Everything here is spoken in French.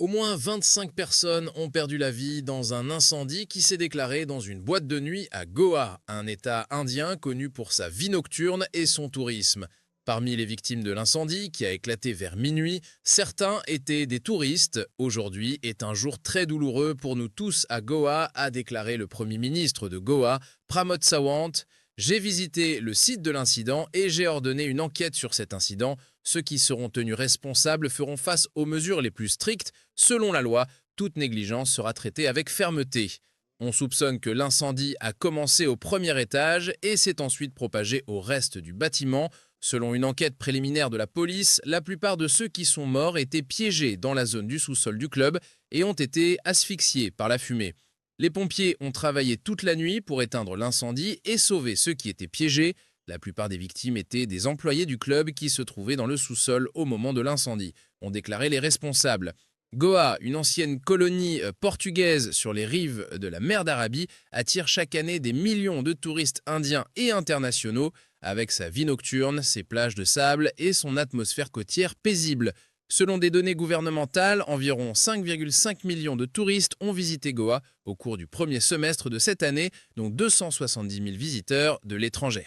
Au moins 25 personnes ont perdu la vie dans un incendie qui s'est déclaré dans une boîte de nuit à Goa, un État indien connu pour sa vie nocturne et son tourisme. Parmi les victimes de l'incendie, qui a éclaté vers minuit, certains étaient des touristes. Aujourd'hui est un jour très douloureux pour nous tous à Goa, a déclaré le Premier ministre de Goa, Pramod Sawant. J'ai visité le site de l'incident et j'ai ordonné une enquête sur cet incident. Ceux qui seront tenus responsables feront face aux mesures les plus strictes. Selon la loi, toute négligence sera traitée avec fermeté. On soupçonne que l'incendie a commencé au premier étage et s'est ensuite propagé au reste du bâtiment. Selon une enquête préliminaire de la police, la plupart de ceux qui sont morts étaient piégés dans la zone du sous-sol du club et ont été asphyxiés par la fumée. Les pompiers ont travaillé toute la nuit pour éteindre l'incendie et sauver ceux qui étaient piégés. La plupart des victimes étaient des employés du club qui se trouvaient dans le sous-sol au moment de l'incendie, ont déclaré les responsables. Goa, une ancienne colonie portugaise sur les rives de la mer d'Arabie, attire chaque année des millions de touristes indiens et internationaux avec sa vie nocturne, ses plages de sable et son atmosphère côtière paisible. Selon des données gouvernementales, environ 5,5 millions de touristes ont visité Goa au cours du premier semestre de cette année, dont 270 000 visiteurs de l'étranger.